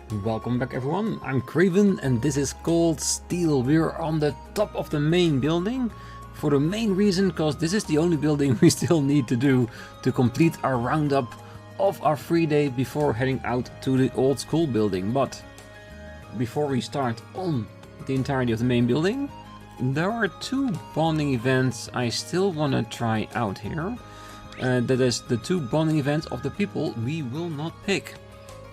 Welcome back everyone, I'm Craven and this is called Steel. We're on the top of the main building for the main reason because this is the only building we still need to do to complete our roundup of our free day before heading out to the old school building. But before we start on the entirety of the main building, there are two bonding events I still want to try out here. That is the two bonding events of the people we will not pick.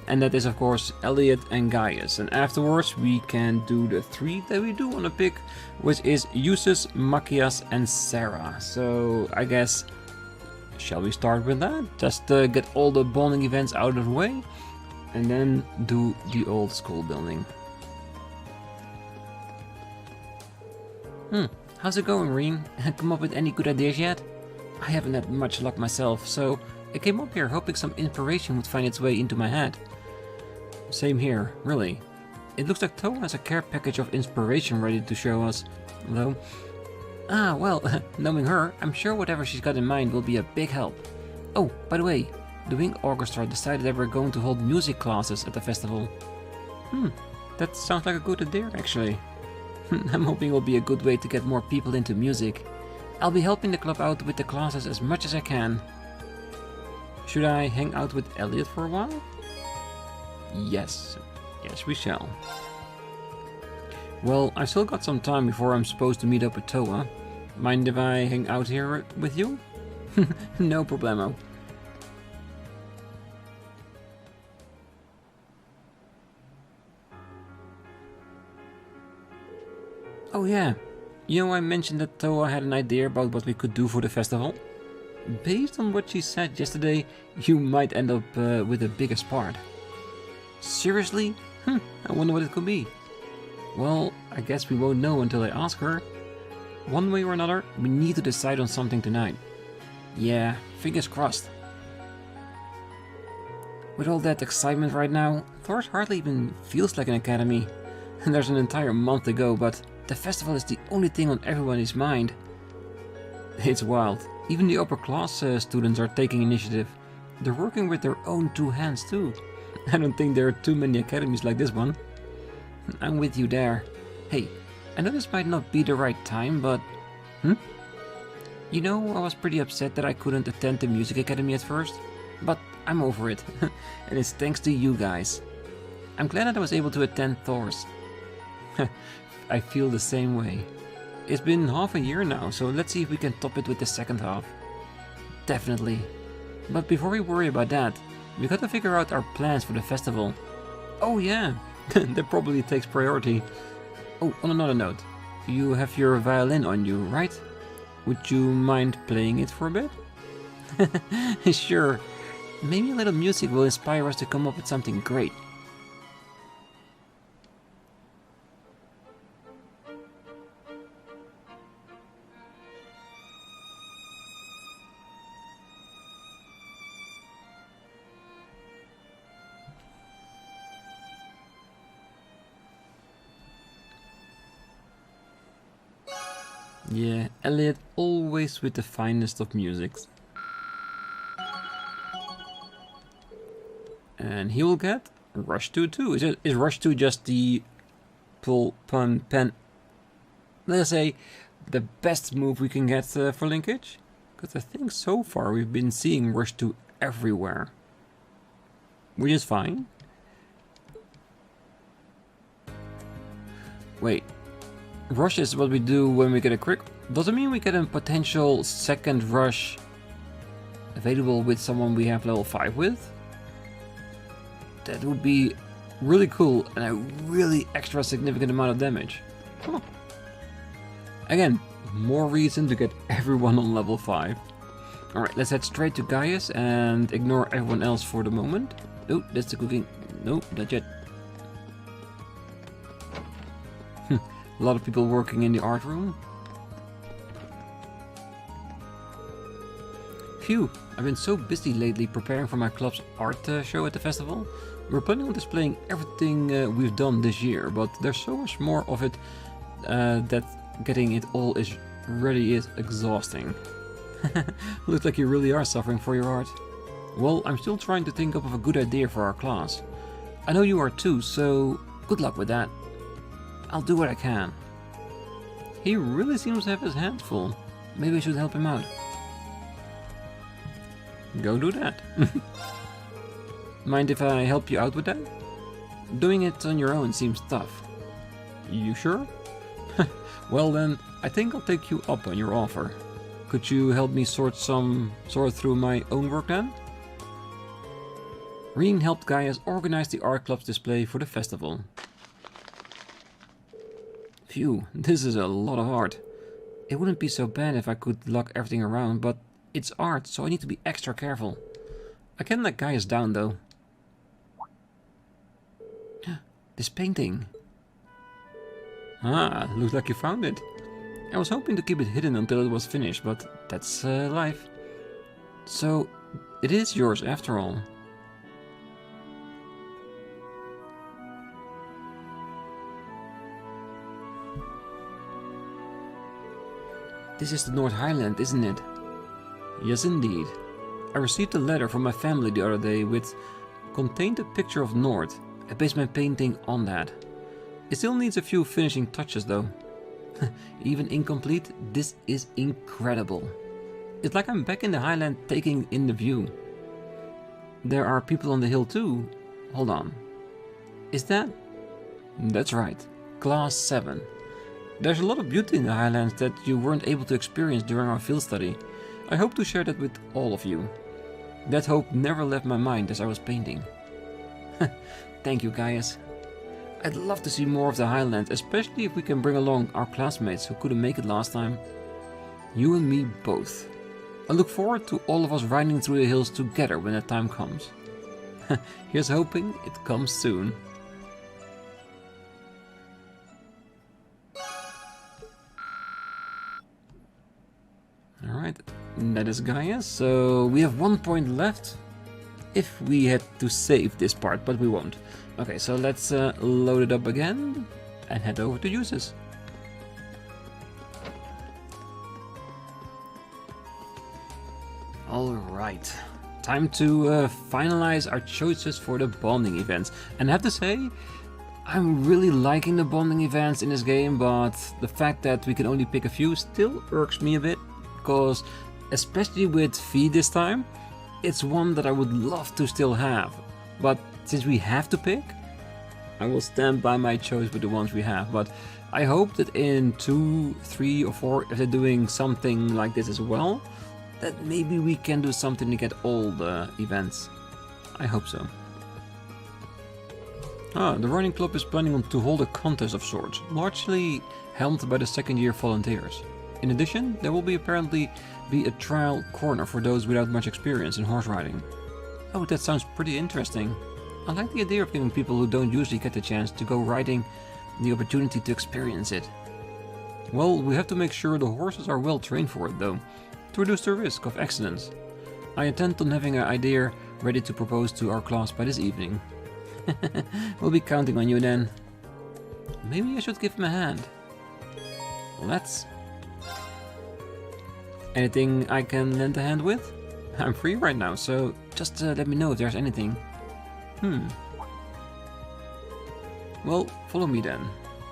And that is of course Elliot and Gaius, and afterwards we can do the three that we do want to pick, which is Eustace, Machias and Sara. So I guess, shall we start with that? Just get all the bonding events out of the way and then do the old school building. How's it going, Rean? Come up with any good ideas yet? I haven't had much luck myself, so I came up here hoping some inspiration would find its way into my head. Same here, really. It looks like Toa has a care package of inspiration ready to show us, though. Ah, well, knowing her, I'm sure whatever she's got in mind will be a big help. Oh, by the way, the Wing Orchestra decided that we're going to hold music classes at the festival. That sounds like a good idea, actually. I'm hoping it will be a good way to get more people into music. I'll be helping the club out with the classes as much as I can. Should I hang out with Elliot for a while? Yes we shall. Well, I still got some time before I'm supposed to meet up with Toa. Mind if I hang out here with you? No problemo. Oh yeah, you know I mentioned that Toa had an idea about what we could do for the festival? Based on what she said yesterday, you might end up with the biggest part. Seriously? I wonder what it could be. Well, I guess we won't know until I ask her. One way or another, we need to decide on something tonight. Yeah, fingers crossed. With all that excitement right now, Thors hardly even feels like an academy. And there's an entire month to go, but the festival is the only thing on everybody's mind. It's wild. Even the upper class students are taking initiative. They're working with their own two hands too. I don't think there are too many academies like this one. I'm with you there. Hey, I know this might not be the right time, but... You know, I was pretty upset that I couldn't attend the music academy at first. But I'm over it. And it's thanks to you guys. I'm glad that I was able to attend Thors. I feel the same way. It's been half a year now, so let's see if we can top it with the second half. Definitely. But before we worry about that, we gotta figure out our plans for the festival. Oh yeah, that probably takes priority. Oh, on another note, you have your violin on you, right? Would you mind playing it for a bit? Sure. Maybe a little music will inspire us to come up with something great. Yeah, Elliot always with the finest of musics. And he will get Rush 2 too. Is Rush 2 just the pull, pun, pen... let's say, the best move we can get for linkage? Because I think so far we've been seeing Rush 2 everywhere. Which is fine. Wait. Rush is what we do when we get a crit. Does it mean we get a potential second rush available with someone we have level 5 with? That would be really cool and a really extra significant amount of damage. Huh. Again, more reason to get everyone on level 5. Alright, let's head straight to Gaius and ignore everyone else for the moment. Oh, that's the cooking. Nope, not yet. A lot of people working in the art room. Phew, I've been so busy lately preparing for my club's art show at the festival. We're planning on displaying everything we've done this year, but there's so much more of it that getting it all ready is exhausting. Looks like you really are suffering for your art. Well, I'm still trying to think up of a good idea for our class. I know you are too, so good luck with that. I'll do what I can. He really seems to have his hands full. Maybe I should help him out. Go do that. Mind if I help you out with that? Doing it on your own seems tough. You sure? Well then, I think I'll take you up on your offer. Could you help me sort through my own work then? Rean helped Gaius organize the art club's display for the festival. Phew, this is a lot of art. It wouldn't be so bad if I could lock everything around, but it's art, so I need to be extra careful. I can't let Gaius down though. This painting. Ah, looks like you found it. I was hoping to keep it hidden until it was finished, but that's life. So, it is yours after all. This is the North Highland, isn't it? Yes, indeed. I received a letter from my family the other day which contained a picture of North. I based my painting on that. It still needs a few finishing touches though. Even incomplete, this is incredible. It's like I'm back in the Highland taking in the view. There are people on the hill too. Hold on. Is that? That's right. Class 7. There's a lot of beauty in the Highlands that you weren't able to experience during our field study. I hope to share that with all of you. That hope never left my mind as I was painting. Thank you, Gaius. I'd love to see more of the Highlands, especially if we can bring along our classmates who couldn't make it last time. You and me both. I look forward to all of us riding through the hills together when that time comes. Here's hoping it comes soon. Alright, that is Gaius, so we have 1 point left. If we had to save this part, but we won't. Okay, so let's load it up again and head over to uses. Alright, time to finalize our choices for the bonding events. And I have to say, I'm really liking the bonding events in this game, but the fact that we can only pick a few still irks me a bit. Because, especially with Fee this time, it's one that I would love to still have. But since we have to pick, I will stand by my choice with the ones we have. But I hope that in 2, 3 or 4, if they're doing something like this as well, that maybe we can do something to get all the events. I hope so. The running club is planning to hold a contest of sorts, largely helmed by the second year volunteers. In addition, there will apparently be a trial corner for those without much experience in horse riding. Oh, that sounds pretty interesting. I like the idea of giving people who don't usually get the chance to go riding the opportunity to experience it. Well, we have to make sure the horses are well trained for it though, to reduce the risk of accidents. I intend on having an idea ready to propose to our class by this evening. We'll be counting on you then. Maybe I should give him a hand. Let's... Anything I can lend a hand with? I'm free right now, so just let me know if there's anything. Well, follow me then.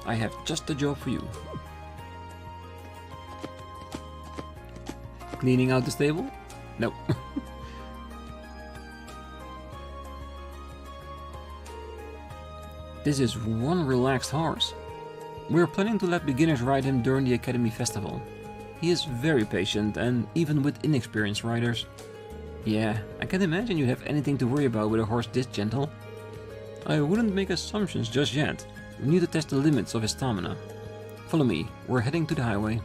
I have just the job for you. Cleaning out the stable? No. This is one relaxed horse. We're planning to let beginners ride him during the Academy Festival. He is very patient, and even with inexperienced riders. Yeah, I can't imagine you'd have anything to worry about with a horse this gentle. I wouldn't make assumptions just yet. We need to test the limits of his stamina. Follow me, we're heading to the highway.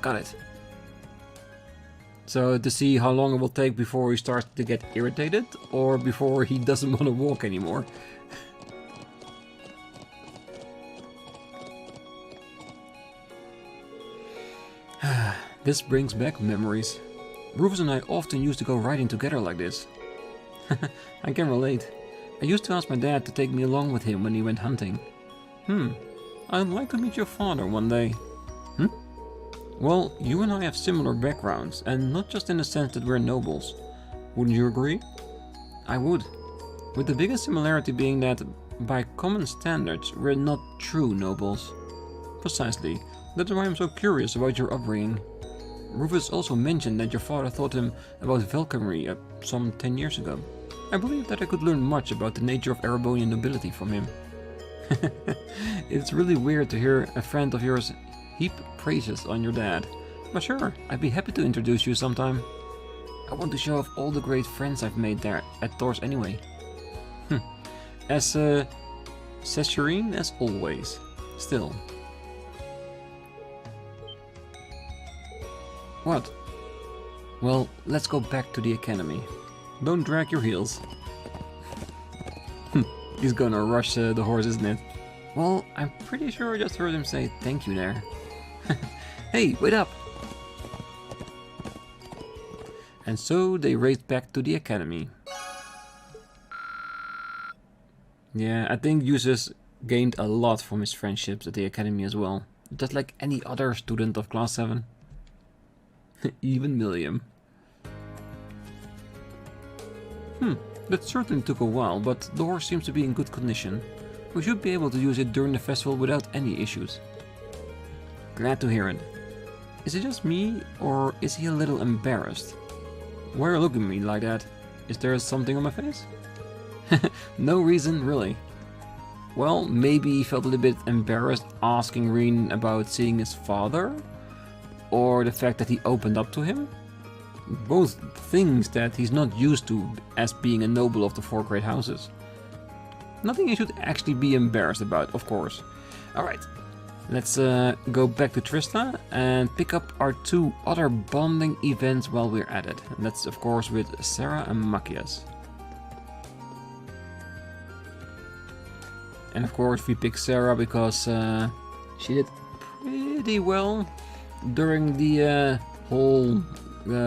Got it. So to see how long it will take before he starts to get irritated, or before he doesn't want to walk anymore. This brings back memories. Rufus and I often used to go riding together like this. I can relate. I used to ask my dad to take me along with him when he went hunting. I'd like to meet your father one day. Well, you and I have similar backgrounds, and not just in the sense that we're nobles. Wouldn't you agree? I would. With the biggest similarity being that, by common standards, we're not true nobles. Precisely. That's why I'm so curious about your upbringing. Rufus also mentioned that your father taught him about falconry some 10 years ago. I believe that I could learn much about the nature of Erebonian nobility from him. It's really weird to hear a friend of yours heap praises on your dad. But sure, I'd be happy to introduce you sometime. I want to show off all the great friends I've made there at Thors anyway. As serene as always. Still. What? Well, let's go back to the academy. Don't drag your heels. He's gonna rush the horse, isn't it? Well, I'm pretty sure I just heard him say thank you there. Hey, wait up! And so they raced back to the academy. Yeah, I think Eustace gained a lot from his friendships at the academy as well. Just like any other student of class 7. Even Milliam. That certainly took a while, but the horse seems to be in good condition. We should be able to use it during the festival without any issues. Glad to hear it. Is it just me, or is he a little embarrassed? Why are you looking at me like that? Is there something on my face? No reason, really. Well, maybe he felt a little bit embarrassed asking Rean about seeing his father? Or the fact that he opened up to him? Both things that he's not used to as being a noble of the 4 great houses. Nothing he should actually be embarrassed about, of course. Alright, let's go back to Trista and pick up our 2 other bonding events while we're at it. And that's of course with Sara and Machias. And of course we pick Sara because she did pretty well during the whole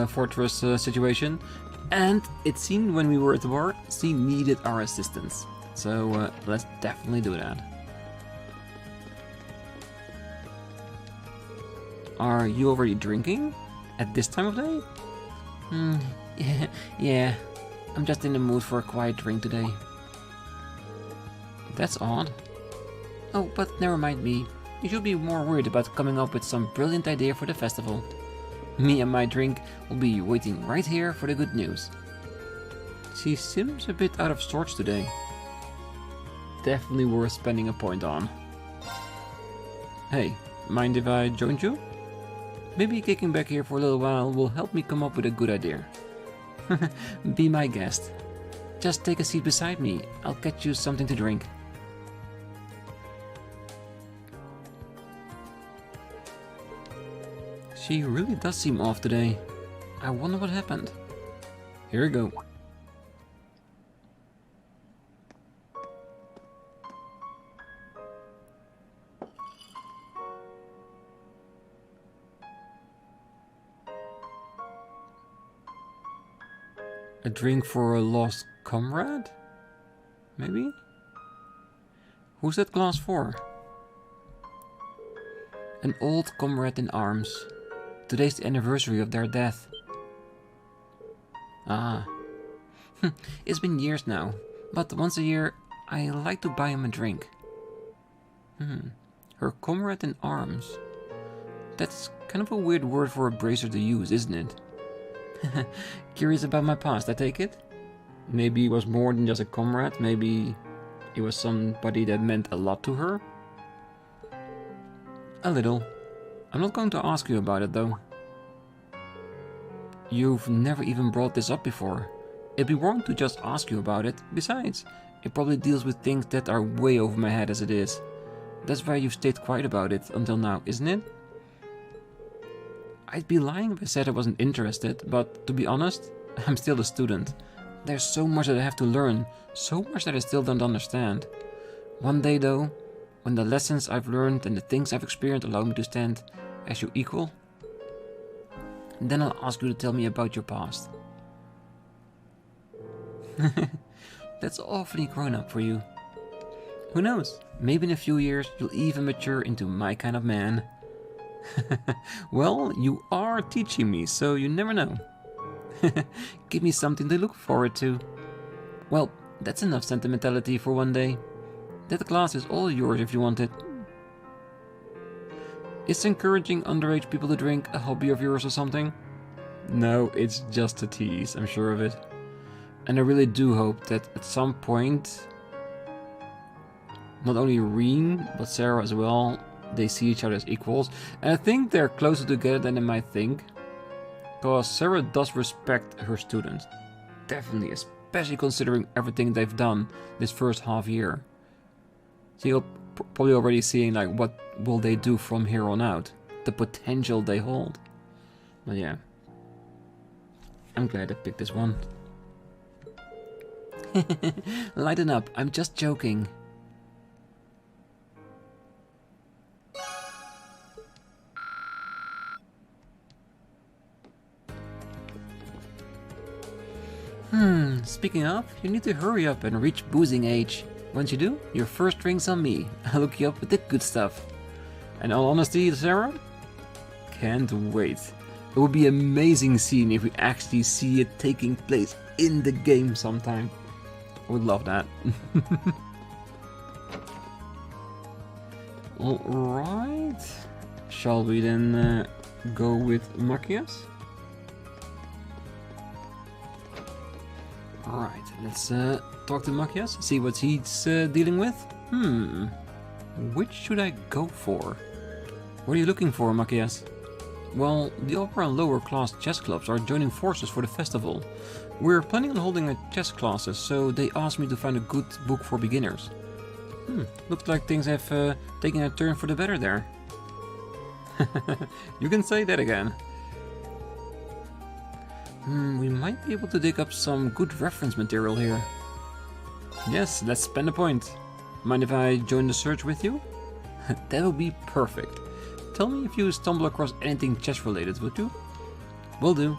fortress situation, and it seemed when we were at the bar, she needed our assistance. So let's definitely do that. Are you already drinking? At this time of day? Yeah, I'm just in the mood for a quiet drink today. That's odd. Oh, but never mind me. You should be more worried about coming up with some brilliant idea for the festival. Me and my drink will be waiting right here for the good news. She seems a bit out of sorts today. Definitely worth spending a point on. Hey, mind if I joined you? Maybe kicking back here for a little while will help me come up with a good idea. Be my guest. Just take a seat beside me. I'll get you something to drink. She really does seem off today. I wonder what happened. Here we go. A drink for a lost comrade? Maybe? Who's that glass for? An old comrade in arms. Today's the anniversary of their death. Ah. It's been years now, but once a year I like to buy him a drink. Her comrade in arms. That's kind of a weird word for a bracer to use, isn't it? Curious about my past, I take it? Maybe it was more than just a comrade, maybe it was somebody that meant a lot to her? A little. I'm not going to ask you about it though. You've never even brought this up before. It'd be wrong to just ask you about it. Besides, it probably deals with things that are way over my head as it is. That's why you've stayed quiet about it until now, isn't it? I'd be lying if I said I wasn't interested, but to be honest, I'm still a student. There's so much that I have to learn, so much that I still don't understand. One day though, when the lessons I've learned and the things I've experienced allow me to stand as your equal, then I'll ask you to tell me about your past. That's awfully grown up for you. Who knows, maybe in a few years you'll even mature into my kind of man. Well, you are teaching me, so you never know. Give me something to look forward to. Well, That's enough sentimentality for one day. That glass is all yours if you want it. Is encouraging underage people to drink a hobby of yours or something? No, it's just a tease, I'm sure of it. And I really do hope that at some point, not only Rean, but Sara as well, they see each other as equals. And I think they're closer together than they might think. Because Sara does respect her students. Definitely, especially considering everything they've done this first half year. So you're probably already seeing like what will they do from here on out. The potential they hold. But yeah. I'm glad I picked this one. Lighten up, I'm just joking. Speaking of, you need to hurry up and reach boozing age. Once you do, your first drink's on me. I'll hook you up with the good stuff. And all honesty, Sara? Can't wait. It would be an amazing scene if we actually see it taking place in the game sometime. I would love that. Alright. Shall we then go with Machias? Alright, let's talk to Machias, see what he's dealing with. Which should I go for? What are you looking for, Machias? Well, the upper and lower class chess clubs are joining forces for the festival. We're planning on holding a chess classes, so they asked me to find a good book for beginners. Looks like things have taken a turn for the better there. You can say that again. We might be able to dig up some good reference material here. Yes, let's spend a point. Mind if I join the search with you? That would be perfect. Tell me if you stumble across anything chess related, would you? Will do.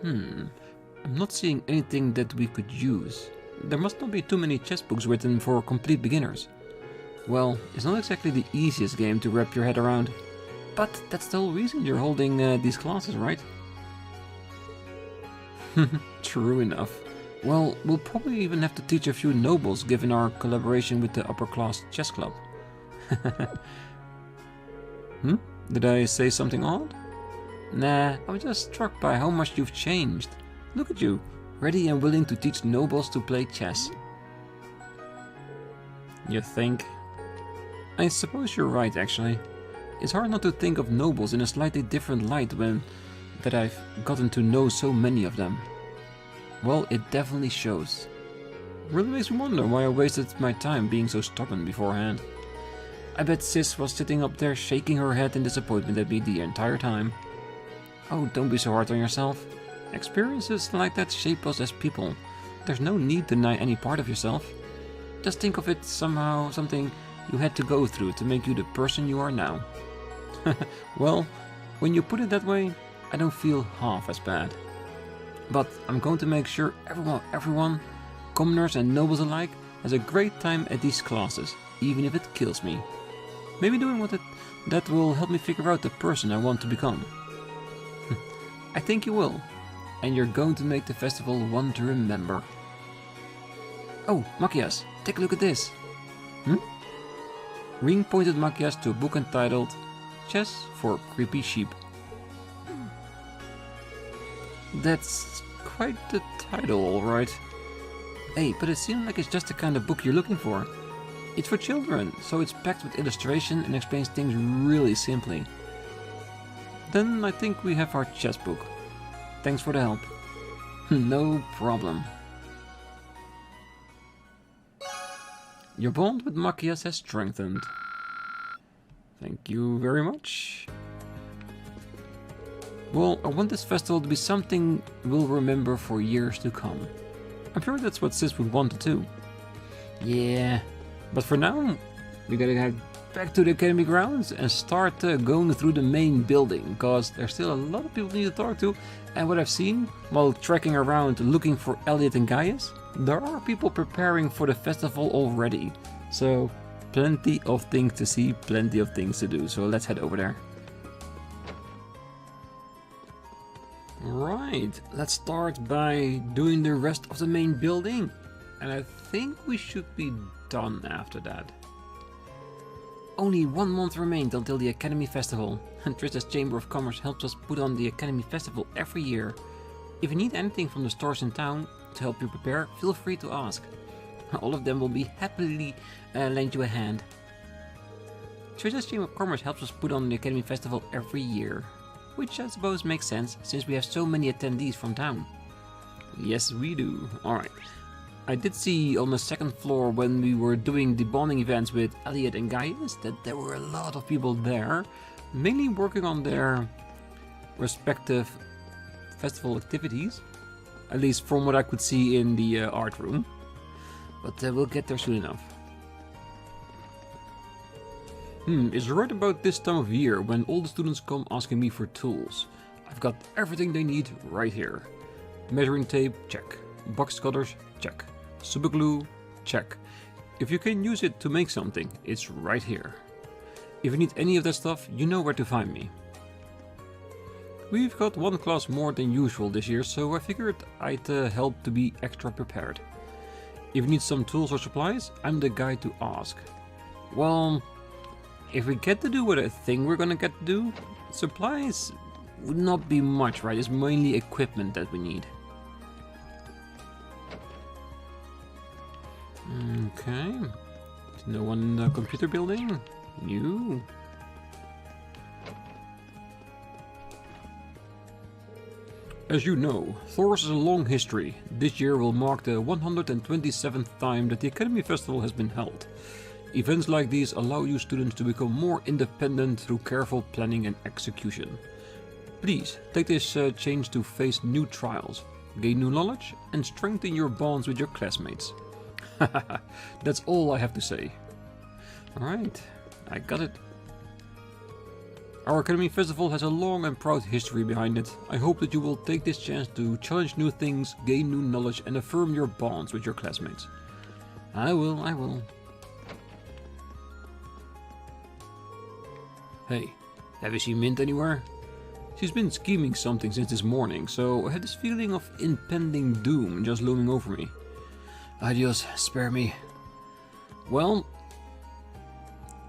I'm not seeing anything that we could use. There must not be too many chess books written for complete beginners. Well, it's not exactly the easiest game to wrap your head around. But that's the whole reason you're holding these classes, right? True enough. Well, we'll probably even have to teach a few nobles given our collaboration with the upper class chess club. Did I say something odd? Nah, I was just struck by how much you've changed. Look at you, ready and willing to teach nobles to play chess. You think? I suppose you're right, actually. It's hard not to think of nobles in a slightly different light when that I've gotten to know so many of them. Well, it definitely shows. Really makes me wonder why I wasted my time being so stubborn beforehand. I bet Sis was sitting up there shaking her head in disappointment at me the entire time. Oh, don't be so hard on yourself. Experiences like that shape us as people. There's no need to deny any part of yourself. Just think of it somehow something you had to go through to make you the person you are now. Well, when you put it that way, I don't feel half as bad. But I'm going to make sure everyone, commoners and nobles alike, has a great time at these classes, even if it kills me. Maybe doing that will help me figure out the person I want to become. I think you will, and you're going to make the festival one to remember. Oh, Machias, take a look at this. Rean pointed Machias to a book entitled Chess for Creepy Sheep. That's quite the title, alright. Hey, but it seems like it's just the kind of book you're looking for. It's for children, so it's packed with illustration and explains things really simply. Then I think we have our chess book. Thanks for the help. No problem. Your bond with Machias has strengthened. Thank you very much. Well, I want this festival to be something we'll remember for years to come. I'm sure that's what Sis would want too. Yeah, but for now, we gotta head back to the academy grounds and start going through the main building, because there's still a lot of people we need to talk to, and what I've seen while trekking around looking for Elliot and Gaius, there are people preparing for the festival already. So, plenty of things to see, plenty of things to do, so let's head over there. Right, let's start by doing the rest of the main building. And I think we should be done after that. Only 1 month remained until the Academy Festival, and Trista's Chamber of Commerce helps us put on the Academy Festival every year. If you need anything from the stores in town to help you prepare, feel free to ask. All of them will be happily lend you a hand. Trista's Chamber of Commerce helps us put on the Academy Festival every year, which I suppose makes sense since we have so many attendees from town. Yes, we do. Alright. I did see on the second floor when we were doing the bonding events with Elliot and Gaius that there were a lot of people there, mainly working on their respective festival activities, at least from what I could see in the art room, but we'll get there soon enough. It's right about this time of year when all the students come asking me for tools. I've got everything they need right here. Measuring tape, check. Box cutters, check. Superglue, check. If you can use it to make something, it's right here. If you need any of that stuff, you know where to find me. We've got 1 class more than usual this year, so I figured I'd help to be extra prepared. If you need some tools or supplies, I'm the guy to ask. Well, if we get to do what I think we're gonna get to do, supplies would not be much, right? It's mainly equipment that we need. Okay. No one in the computer building? You? As you know, Thors has a long history. This year will mark the 127th time that the Academy Festival has been held. Events like these allow you students to become more independent through careful planning and execution. Please, take this chance to face new trials, gain new knowledge, and strengthen your bonds with your classmates. That's all I have to say. Alright, I got it. Our Academy Festival has a long and proud history behind it. I hope that you will take this chance to challenge new things, gain new knowledge, and affirm your bonds with your classmates. I will. Hey, have you seen Mint anywhere? She's been scheming something since this morning, so I had this feeling of impending doom just looming over me. Adios, spare me. Well,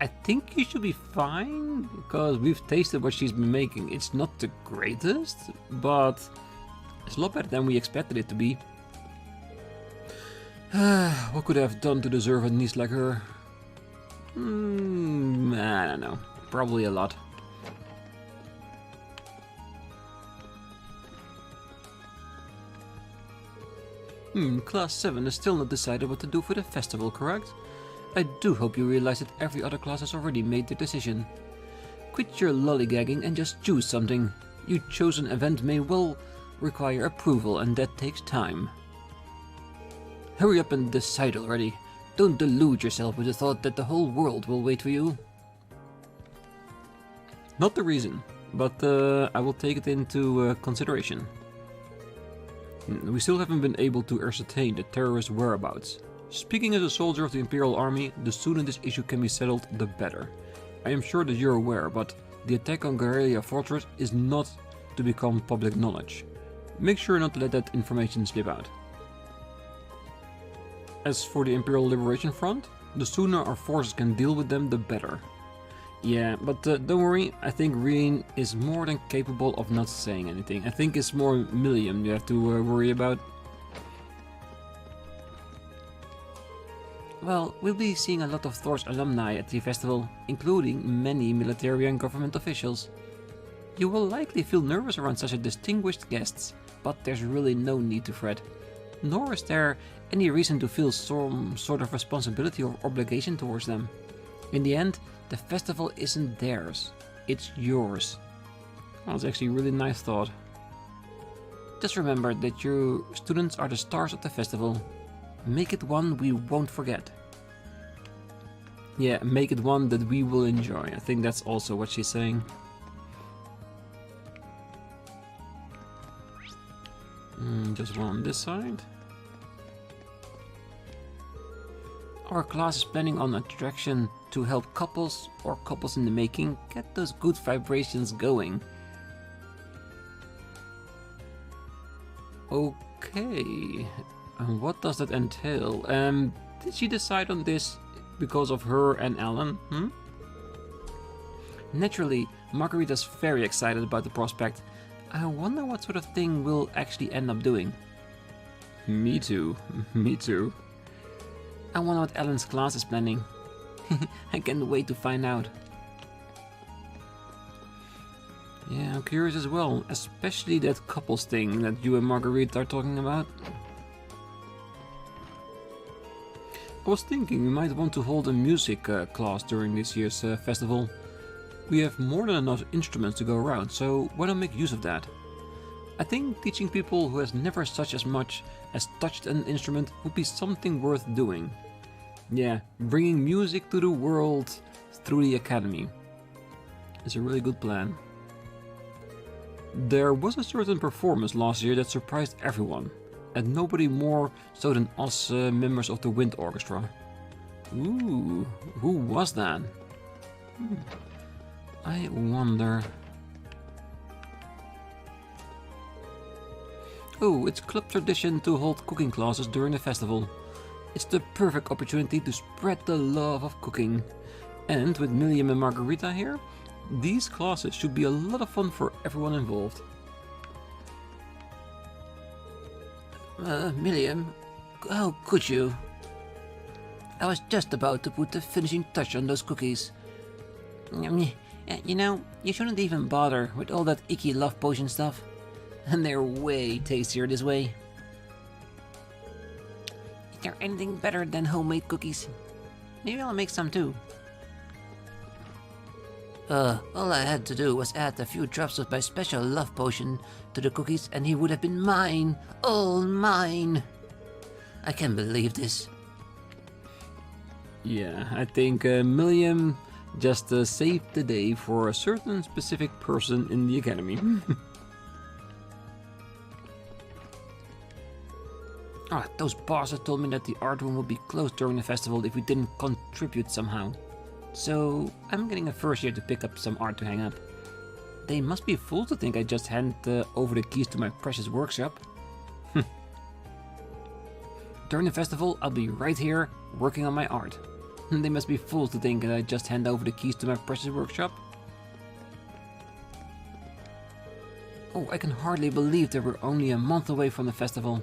I think you should be fine, because we've tasted what she's been making. It's not the greatest, but it's a lot better than we expected it to be. What could I have done to deserve a niece like her? I don't know. Probably a lot. Class 7 has still not decided what to do for the festival, correct? I do hope you realize that every other class has already made their decision. Quit your lollygagging and just choose something. Your chosen event may well require approval, and that takes time. Hurry up and decide already. Don't delude yourself with the thought that the whole world will wait for you. Not the reason, but I will take it into consideration. We still haven't been able to ascertain the terrorist whereabouts. Speaking as a soldier of the Imperial Army, the sooner this issue can be settled, the better. I am sure that you're aware, but the attack on Guerrilla Fortress is not to become public knowledge. Make sure not to let that information slip out. As for the Imperial Liberation Front, the sooner our forces can deal with them, the better. Yeah, but don't worry, I think Rean is more than capable of not saying anything. I think it's more Milliam you have to worry about. Well, we'll be seeing a lot of Thors alumni at the festival, including many military and government officials. You will likely feel nervous around such a distinguished guests, but there's really no need to fret. Nor is there any reason to feel some sort of responsibility or obligation towards them. In the end, the festival isn't theirs, it's yours. Well, that's actually a really nice thought. Just remember that your students are the stars of the festival. Make it one we won't forget. Yeah, make it one that we will enjoy. I think that's also what she's saying. Just one on this side. Our class is planning on an attraction to help couples or couples in the making get those good vibrations going. Okay, and what does that entail? Did she decide on this because of her and Alan? Naturally, Margarita's very excited about the prospect. I wonder what sort of thing we'll actually end up doing. Me too, me too. I wonder what Alan's class is planning. I can't wait to find out. Yeah, I'm curious as well, especially that couples thing that you and Margarita are talking about. I was thinking we might want to hold a music class during this year's festival. We have more than enough instruments to go around, so why not make use of that? I think teaching people who has never such as much as touched an instrument would be something worth doing. Yeah, bringing music to the world through the academy is a really good plan. There was a certain performance last year that surprised everyone, and nobody more so than us members of the Wind Orchestra. Ooh, who was that? I wonder... Oh, it's club tradition to hold cooking classes during the festival. It's the perfect opportunity to spread the love of cooking. And with Milliam and Margarita here, these classes should be a lot of fun for everyone involved. Milliam, how could you? I was just about to put the finishing touch on those cookies. You know, you shouldn't even bother with all that icky love potion stuff. And they're way tastier this way. Is there anything better than homemade cookies? Maybe I'll make some too. All I had to do was add a few drops of my special love potion to the cookies and he would have been mine. All mine. I can't believe this. Yeah, I think Milliam just saved the day for a certain specific person in the academy. Those bosses told me that the art room would be closed during the festival if we didn't contribute somehow. So I'm getting a first year to pick up some art to hang up. They must be fools to think I just hand over the keys to my precious workshop. During the festival, I'll be right here working on my art. They must be fools to think that I just hand over the keys to my precious workshop. Oh, I can hardly believe that we're only a month away from the festival.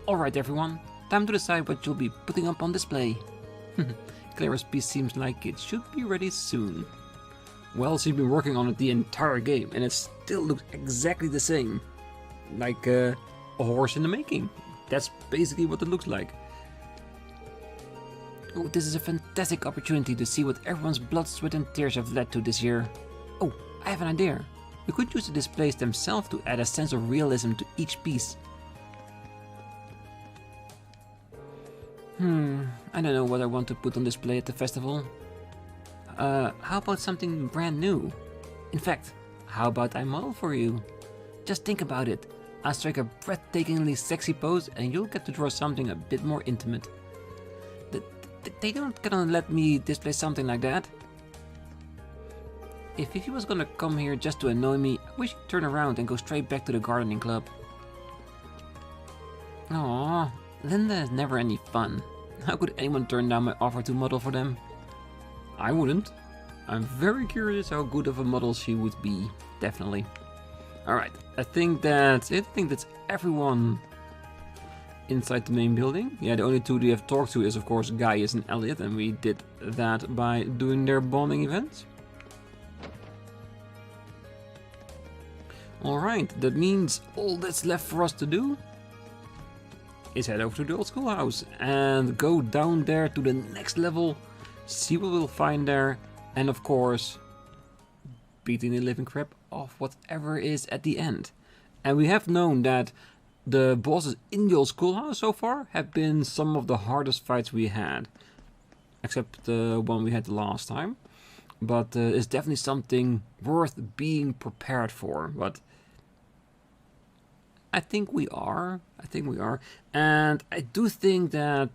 Alright everyone, time to decide what you'll be putting up on display. Clara's piece seems like it should be ready soon. Well, she's been working on it the entire game and it still looks exactly the same. Like a horse in the making. That's basically what it looks like. Oh, this is a fantastic opportunity to see what everyone's blood, sweat and tears have led to this year. Oh, I have an idea. We could use the displays themselves to add a sense of realism to each piece. I don't know what I want to put on display at the festival. How about something brand new? In fact, how about I model for you? Just think about it. I'll strike a breathtakingly sexy pose and you'll get to draw something a bit more intimate. They don't gonna let me display something like that. If he was gonna come here just to annoy me, I wish he'd turn around and go straight back to the gardening club. Aww, Linda is never any fun. How could anyone turn down my offer to model for them? I wouldn't. I'm very curious how good of a model she would be, definitely. Alright, I think that's it. I think that's everyone inside the main building. Yeah, the only two we have talked to is of course Gaius and Elliot, and we did that by doing their bonding event. Alright, that means all that's left for us to do is head over to the old schoolhouse and go down there to the next level, see what we'll find there, and of course beating the living crap off whatever is at the end. And we have known that the bosses in the old schoolhouse so far have been some of the hardest fights we had, except the one we had the last time. But it's definitely something worth being prepared for. But I think we are. And I do think that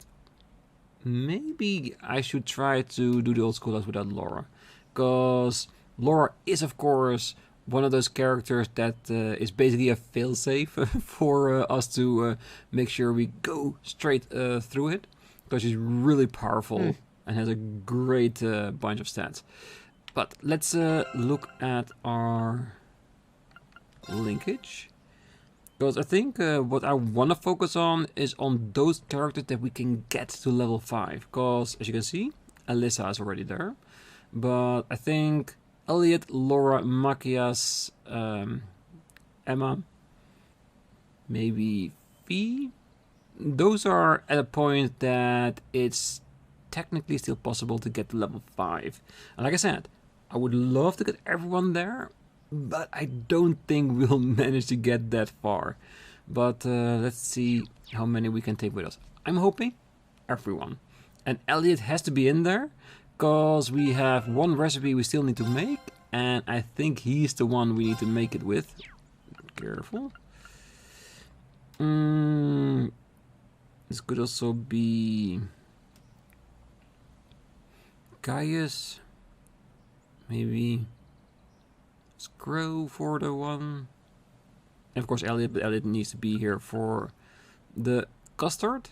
maybe I should try to do the old schoolhouse without Laura. Because Laura is, of course, one of those characters that is basically a failsafe for us to make sure we go straight through it, because she's really powerful and has a great bunch of stats. But let's look at our linkage, because I think what I want to focus on is on those characters that we can get to level 5, because as you can see, Alyssa is already there, but I think Elliot, Laura, Machias, Emma, maybe Fee, those are at a point that it's technically still possible to get to level 5. And like I said, I would love to get everyone there, but I don't think we'll manage to get that far. But let's see how many we can take with us. I'm hoping everyone. And Elliot has to be in there, because we have one recipe we still need to make, and I think he's the one we need to make it with. Careful. This could also be Gaius. Maybe Scrow for the one. And of course Elliot, but Elliot needs to be here for the custard,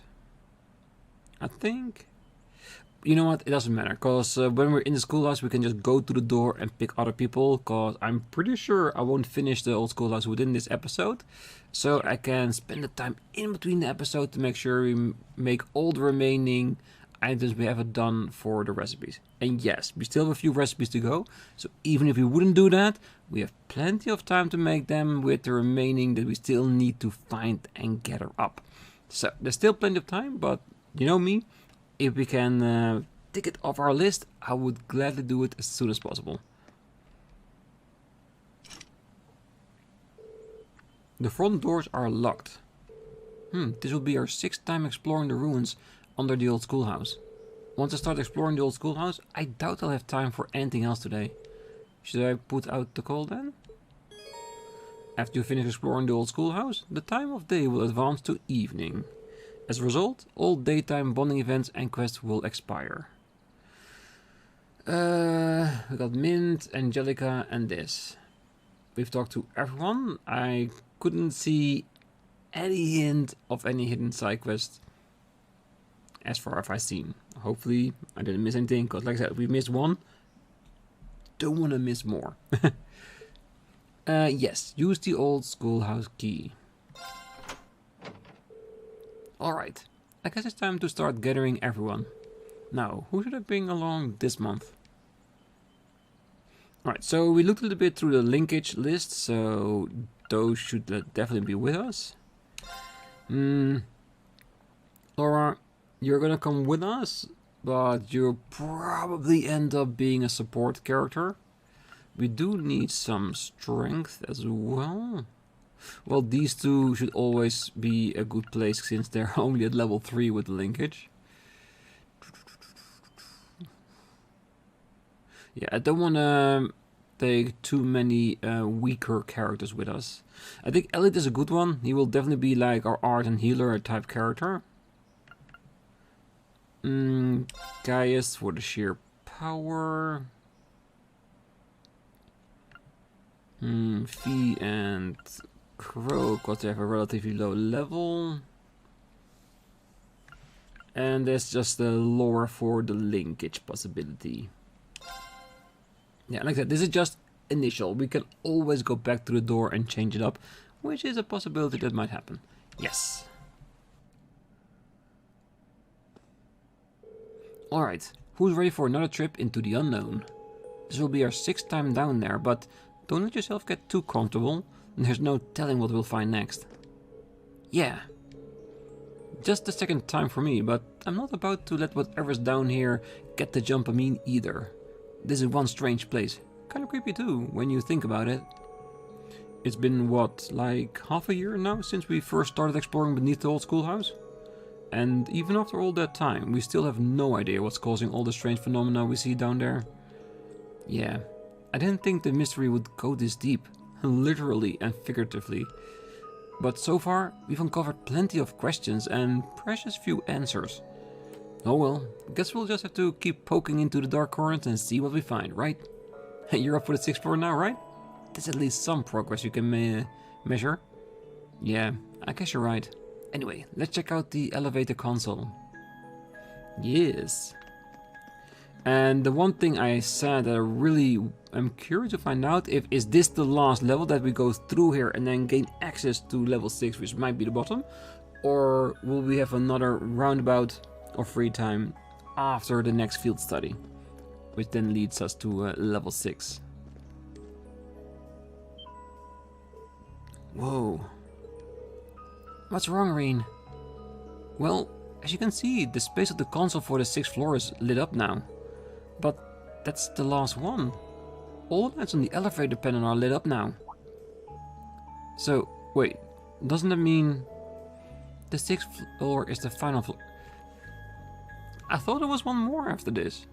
I think. You know what, it doesn't matter, because when we're in the schoolhouse we can just go to the door and pick other people, because I'm pretty sure I won't finish the old schoolhouse within this episode, so I can spend the time in between the episode to make sure we make all the remaining items we haven't done for the recipes. And yes, we still have a few recipes to go, so even if we wouldn't do that, we have plenty of time to make them with the remaining that we still need to find and gather up. So there's still plenty of time, but you know me, if we can tick it off our list, I would gladly do it as soon as possible. The front doors are locked. This will be our 6th time exploring the ruins under the old schoolhouse. Once I start exploring the old schoolhouse, I doubt I'll have time for anything else today. Should I put out the call then? After you finish exploring the old schoolhouse, the time of day will advance to evening. As a result, all daytime bonding events and quests will expire. We got Mint, Angelica, and this. We've talked to everyone. I couldn't see any hint of any hidden side quests as far as I've seen. Hopefully I didn't miss anything, because like I said, we missed one. Don't want to miss more. Yes, use the old schoolhouse key. Alright, I guess it's time to start gathering everyone. Now, who should I bring along this month? Alright, so we looked a little bit through the linkage list, so those should definitely be with us. Laura, you're gonna come with us, but you'll probably end up being a support character. We do need some strength as well. Well, these two should always be a good place since they're only at level 3 with the linkage. Yeah, I don't want to take too many weaker characters with us. I think Elliot is a good one. He will definitely be like our art and healer type character. Gaius for the sheer power. Fee and Crow, because they have a relatively low level. And there's just the lore for the linkage possibility. Yeah, like I said, this is just initial. We can always go back to the door and change it up, which is a possibility that might happen. Yes. Alright, who's ready for another trip into the unknown? This will be our 6th time down there, but don't let yourself get too comfortable. There's no telling what we'll find next. Yeah. Just the 2nd time for me, but I'm not about to let whatever's down here get the jump on me either. This is one strange place. Kinda creepy too, when you think about it. It's been, what, like half a year now since we first started exploring beneath the old schoolhouse? And even after all that time, we still have no idea what's causing all the strange phenomena we see down there. Yeah, I didn't think the mystery would go this deep, literally and figuratively. But so far, we've uncovered plenty of questions and precious few answers. Oh well, guess we'll just have to keep poking into the dark corners and see what we find, right? You're up for the 6th floor now, right? That's at least some progress you can measure. Yeah, I guess you're right. Anyway, let's check out the elevator console. Yes. And the one thing I said that I really am curious to find out if is this the last level that we go through here and then gain access to level 6, which might be the bottom, or will we have another roundabout of free time after the next field study, which then leads us to level 6. Whoa. What's wrong, Rean? Well, as you can see, the space of the console for the 6th floor is lit up now. But that's the last one. All the lights on the elevator panel are lit up now. So, wait, doesn't that mean the 6th floor is the final floor? I thought there was one more after this.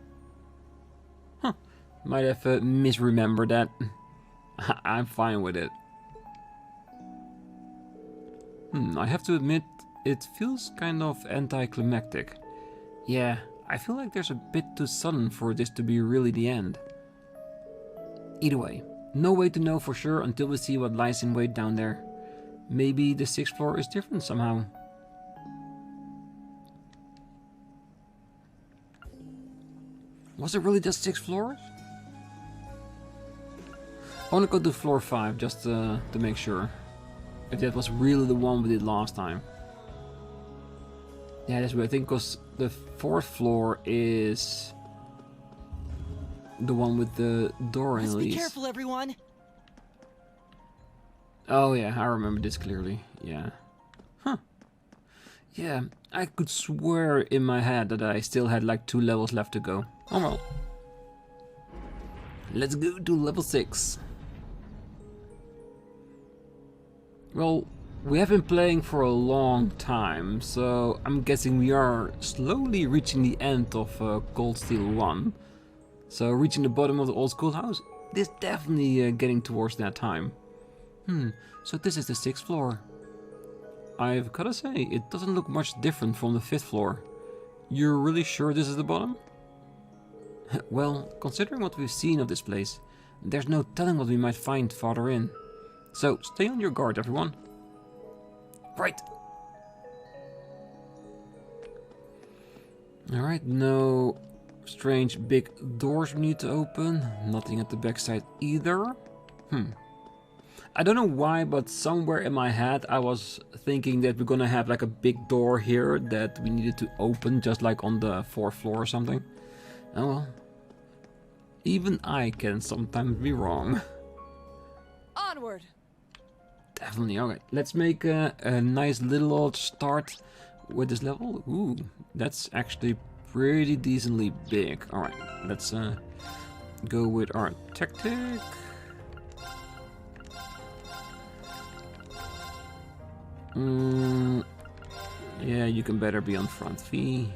Huh, might have misremembered that. I'm fine with it. I have to admit, it feels kind of anticlimactic. Yeah, I feel like there's a bit too sudden for this to be really the end. Either way, no way to know for sure until we see what lies in wait down there. Maybe the 6th floor is different somehow. Was it really just 6 floors? I wanna go to floor 5 just to make sure. If that was really the one we did last time. Yeah, that's weird. I think because the 4th floor is the one with the door in at least. Be careful, everyone. Oh yeah, I remember this clearly. Yeah. Huh. Yeah, I could swear in my head that I still had like 2 levels left to go. Oh well. Let's go to level 6. Well, we have been playing for a long time, so I'm guessing we are slowly reaching the end of Cold Steel 1. So reaching the bottom of the old schoolhouse, this is definitely getting towards that time. So this is the 6th floor. I've gotta say, it doesn't look much different from the 5th floor. You're really sure this is the bottom? Well, considering what we've seen of this place, there's no telling what we might find farther in. So, stay on your guard, everyone. Right. Alright, no strange big doors we need to open. Nothing at the backside either. I don't know why, but somewhere in my head I was thinking that we're gonna have like a big door here that we needed to open, just like on the 4th floor or something. Oh well. Even I can sometimes be wrong. Onward. Definitely. Okay, let's make a nice little old start with this level. Ooh, that's actually pretty decently big. Alright, let's go with our tactic. Yeah, you can better be on front V.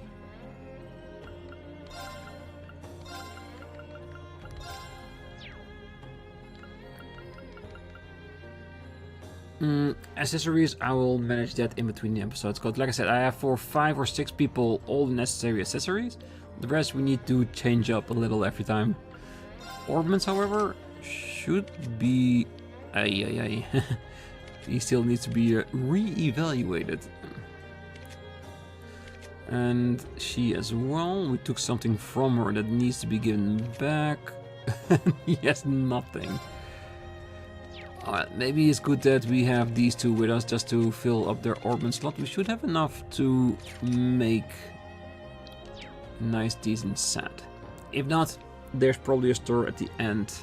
Accessories, I will manage that in between the episodes. Because like I said, I have for 5 or 6 people all the necessary accessories. The rest we need to change up a little every time. Ornaments, however, should be... He still needs to be re-evaluated. And she as well. We took something from her that needs to be given back. He has nothing. Alright, maybe it's good that we have these two with us just to fill up their ornament slot. We should have enough to make a nice decent set. If not, there's probably a store at the end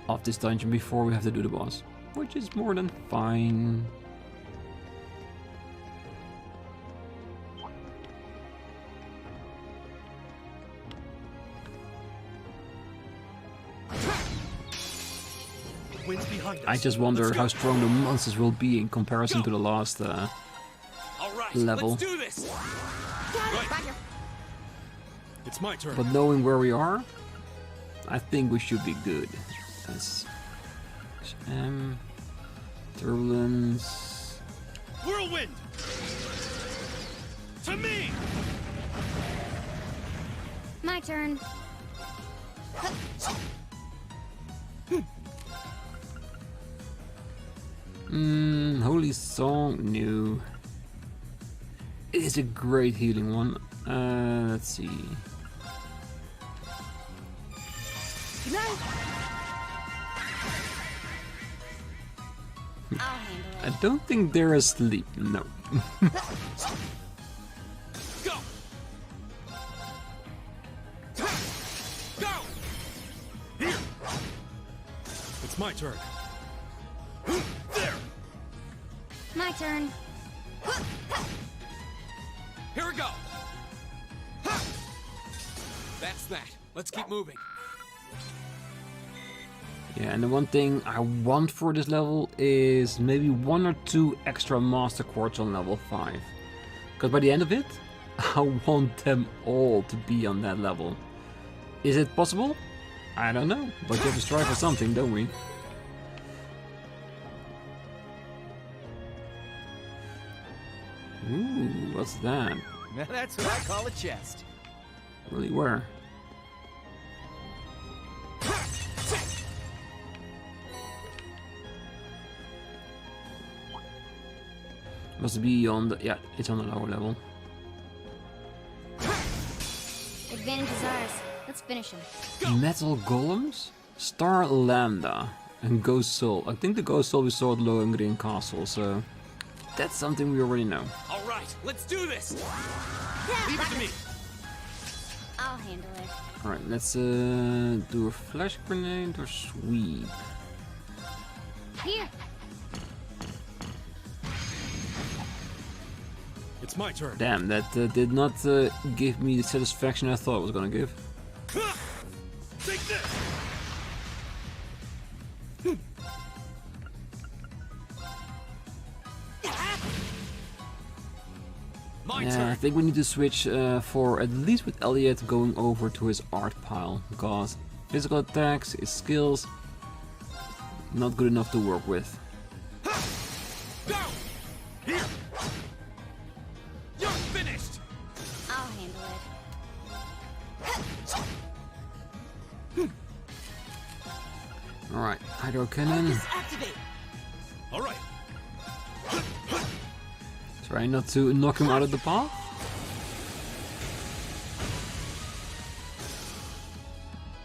of this dungeon before we have to do the boss, which is more than fine. I just wonder how strong the monsters will be in comparison to the last level. Let's do this. Right. It's my turn. But knowing where we are, I think we should be good. That's turbulence. Whirlwind. To me. My turn. Holy Song, no. It is a great healing one. Let's see. Good night. I'll handle it. I don't think they're asleep, no. Go! Go! Here! It's my turn. There! My turn. Here we go! That's that. Let's keep moving. Yeah, and the one thing I want for this level is maybe 1 or 2 extra Master Quartz on level 5. Because by the end of it, I want them all to be on that level. Is it possible? I don't know, but you have to strive for something, don't we? Ooh, what's that? That's what I call a chest. Really, where? Must be on the... yeah, it's on the lower level. Advantage is ours. Let's finish him. Metal Golems? Star Lambda and Ghost Soul. I think the Ghost Soul we saw at Lohengrin Castle, so... that's something we already know. All right, let's do this. Yeah, Leave it to me. I'll handle it. Alright, let's do a flash grenade or sweep. Here. It's my turn. Damn, that did not give me the satisfaction I thought it was gonna give. Take this. My Yeah, I turn. think we need to switch for, at least with Elliot, going over to his art pile. Because physical attacks, his skills, not good enough to work with. Go. Here. You're finished. I'll handle it. Alright, Hydro Cannon. Activate. All right. Try not to knock him out of the path.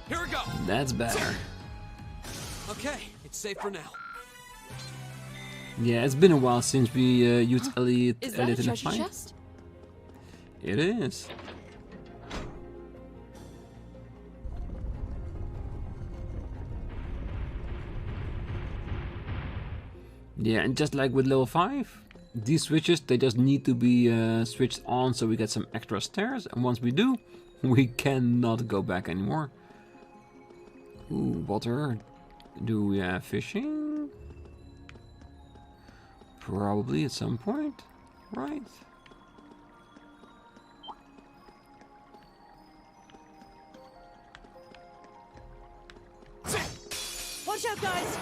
Here we go. That's better. Okay, it's safe for now. Yeah, it's been a while since we used Elliot, Is that a Elliot in a treasure fight. chest? It is. Yeah, and just like with level 5, these switches, they just need to be switched on so we get some extra stairs. And once we do, we cannot go back anymore. Ooh, water. Do we have fishing? Probably at some point, right? Watch out, guys!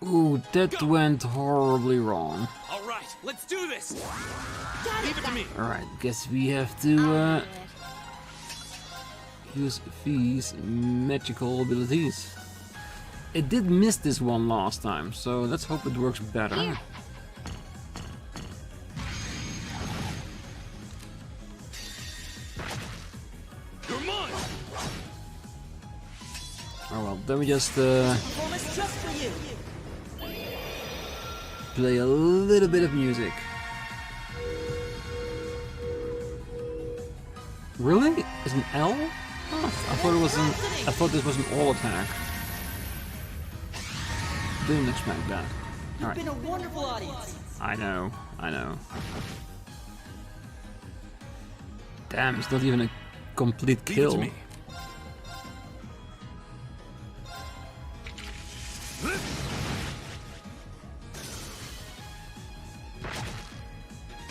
Ooh, that went horribly wrong. All right, let's do this. Got Leave it to me. Alright, guess we have to I'll handle it. use these magical abilities. It did miss this one last time, so let's hope it works better. Here. You're mine. Oh well, then we just Performance just for you. play a little bit of music. Really? Is an L? Oh, I thought it was an. I thought this was an all attack. Didn't expect that. You've Alright. been a wonderful audience. I know, I know. Damn, it's not even a complete Leave it kill. to me.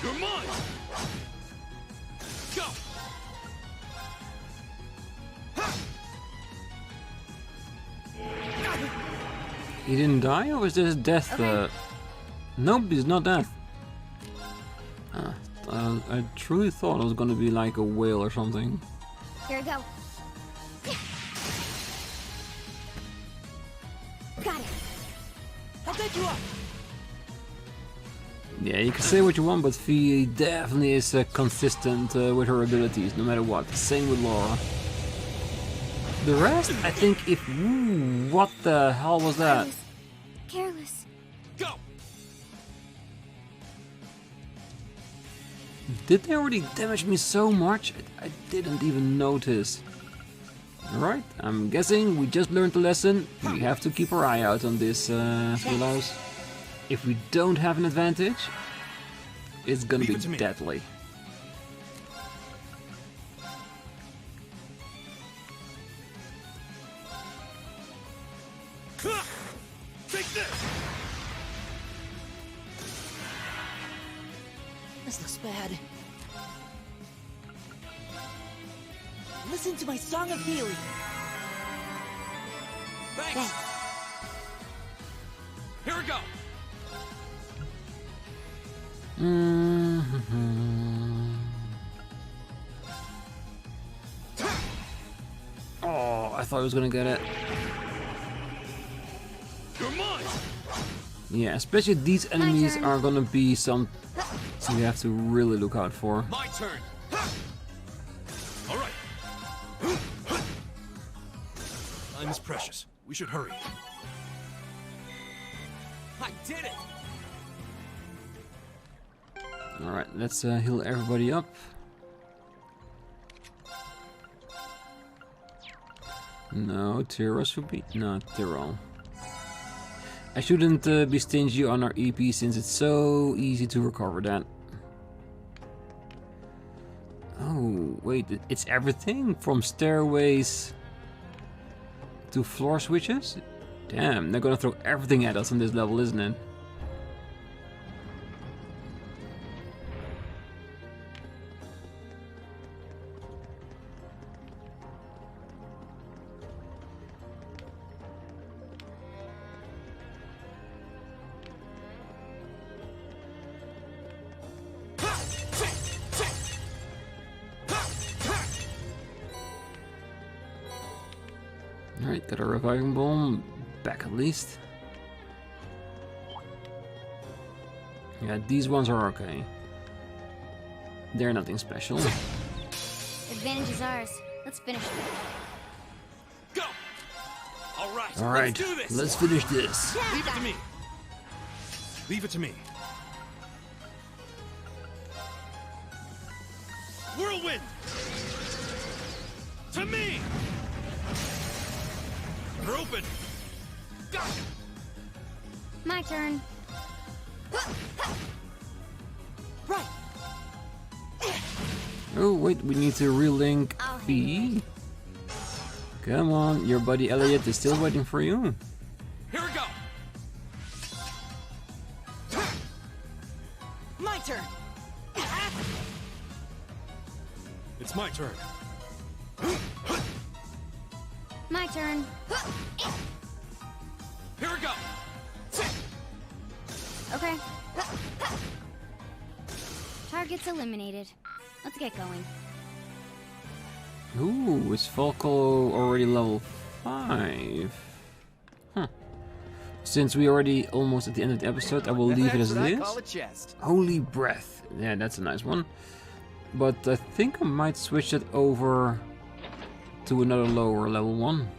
You're mine. Go. He didn't die, or was this death? Okay. Nope, he's not dead. I truly thought it was gonna be like a whale or something. Here we go. Got it. I'll take you up. Yeah, you can say what you want, but Fee definitely is consistent with her abilities, no matter what. Same with Laura. The rest, I think if... Ooh, what the hell was that? Careless. Go! Did they already damage me so much? I didn't even notice. Alright, I'm guessing we just learned the lesson. We have to keep our eye out on this, fellows. If we don't have an advantage, it's gonna Leave be it to me. deadly. Take this! This looks bad. Listen to my song of healing. Thanks! Here we go! Oh, I thought I was gonna get it. You're mine! Yeah, especially these enemies turn. are gonna be some you have to really look out for. My turn! Alright! Time is precious. We should hurry. I did it! Alright, let's heal everybody up. No, Tyrell should be... not Tyrell. I shouldn't be stingy on our EP since it's so easy to recover that. Oh, wait, it's everything from stairways to floor switches? Damn, they're gonna throw everything at us on this level, isn't it? Alright, got a reviving bomb back at least. Yeah, these ones are okay. They're nothing special. Advantage is ours. Let's finish it. Go! Alright, Alright, let's do this! let's finish this. Leave it to me! Leave it to me. Whirlwind! To me! They're open! Got it! My turn. Right. Oh, wait, we need to relink I'll B. Come on, your buddy Elliot is still waiting for you. Here we go! My turn. It's my turn. My turn. Here we go! Okay. Targets eliminated. Let's get going. Ooh, is Falco already level 5? Huh. Since we already almost at the end of the episode, I will leave it as it is. Holy Breath. Yeah, that's a nice one. But I think I might switch it over to another lower level one.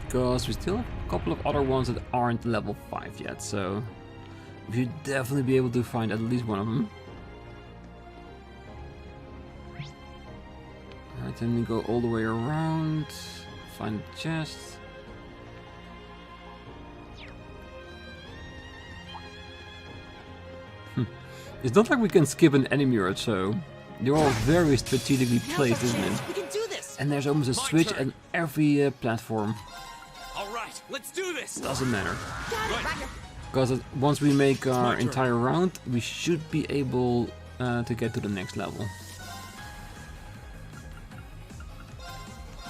Because we still have a couple of other ones that aren't level 5 yet, so we should definitely be able to find at least one of them. Alright, then we go all the way around, find the chest. It's not like we can skip an enemy or so. They're all very strategically placed, isn't it? We can do this. And there's almost a switch turn. at every platform. Alright, let's do this! Doesn't matter. Right. Because once we make our my turn. entire round, we should be able to get to the next level.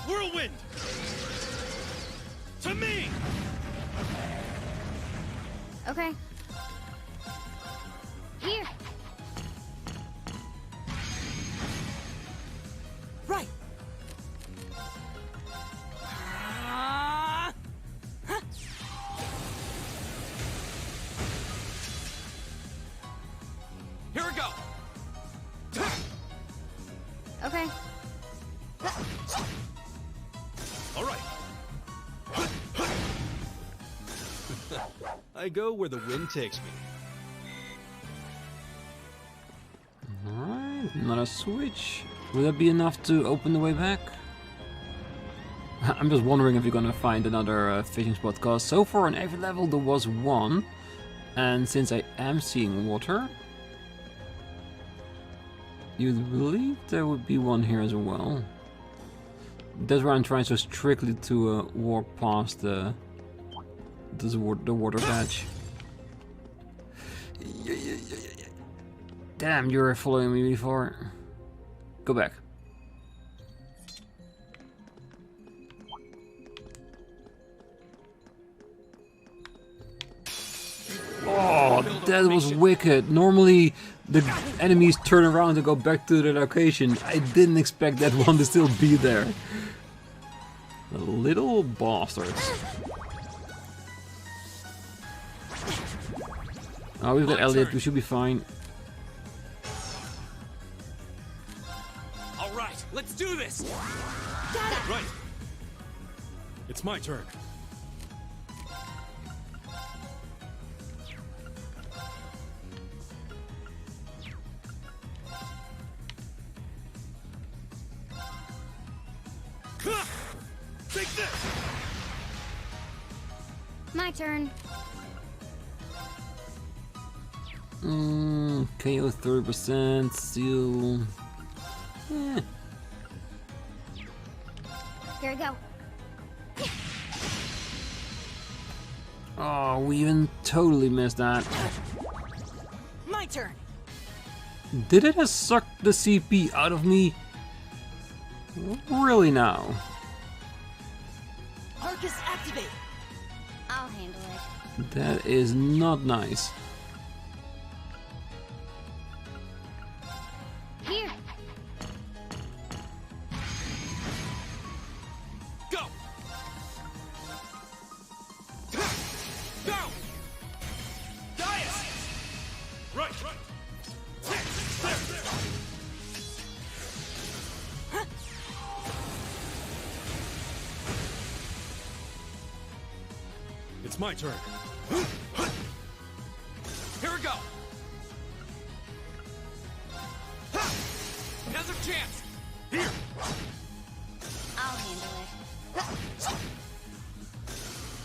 Whirlwind! To me! Okay. Here. Right. go. Okay. All right. I go where the wind takes me. Alright, another switch. Will that be enough to open the way back? I'm just wondering if you're gonna find another fishing spot, cause so far on every level there was one. And since I am seeing water, you'd believe there would be one here as well. That's why I'm trying so strictly to walk past the water patch. Damn, you were following me before. Go back. Oh, that was wicked. Normally the enemies turn around and go back to their location. I didn't expect that one to still be there. The little bastards. Oh, we've got Elliot, we should be fine. All right, let's do this. Right. It's my turn. Take this. My turn. KO 30%, seal. Eh. Here we go. Oh, we even totally missed that. My turn. Did it just suck the CP out of me? Really now? Arcus activate. I'll handle it. That is not nice. Here. Go. Go. Dias. Right. There. It's my turn. Here we go. Now's our chance. Here. I'll handle it.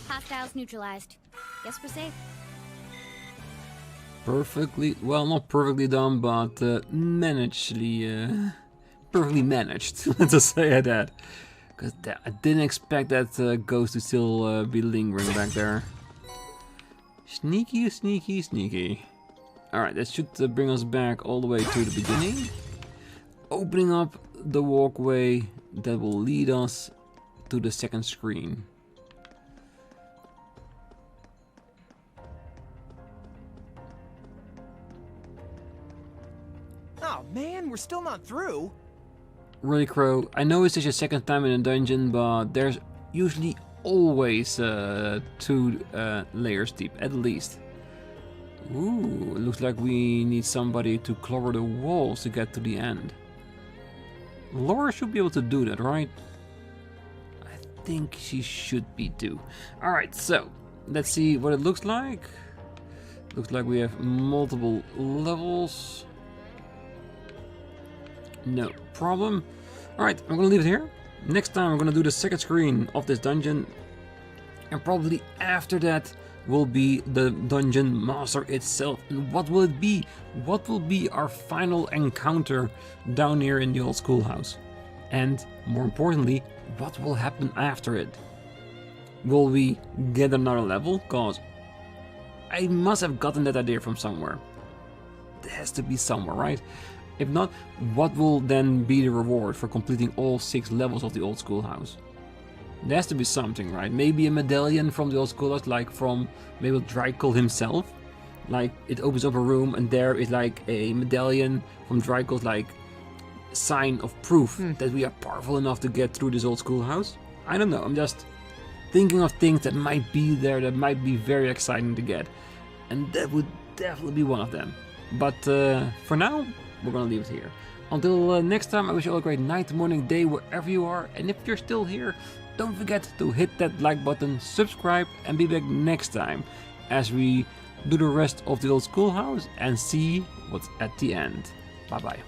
Hostiles neutralized. Guess we're safe. Perfectly, well, not perfectly done, but perfectly managed. Let's just say that. Because I didn't expect that ghost to still be lingering back there. Sneaky, sneaky, sneaky. Alright, that should bring us back all the way to the beginning. Opening up the walkway that will lead us to the second screen. Oh man, we're still not through. Really, Crow, I know it's just your second time in a dungeon, but there's usually always 2 layers deep, at least. Ooh, it looks like we need somebody to clobber the walls to get to the end. Laura should be able to do that, right? I think she should be too. Alright, so, let's see what it looks like. Looks like we have multiple levels. No problem. Alright, I'm gonna leave it here. Next time I'm gonna do the second screen of this dungeon. And probably after that will be the dungeon master itself. And what will it be? What will be our final encounter down here in the old schoolhouse? And more importantly, what will happen after it? Will we get another level? Cause I must have gotten that idea from somewhere. It has to be somewhere, right? If not, what will then be the reward for completing all 6 levels of the old schoolhouse? There has to be something, right? Maybe a medallion from the old schoolhouse, like from maybe Drykel himself. Like, it opens up a room and there is like a medallion from Drykel's like sign of proof that we are powerful enough to get through this old schoolhouse. I don't know, I'm just thinking of things that might be there that might be very exciting to get. And that would definitely be one of them. But for now, we're gonna leave it here. Until next time, I wish you all a great night, morning, day, wherever you are. And if you're still here, don't forget to hit that like button, subscribe, and be back next time as we do the rest of the old schoolhouse and see what's at the end. Bye bye.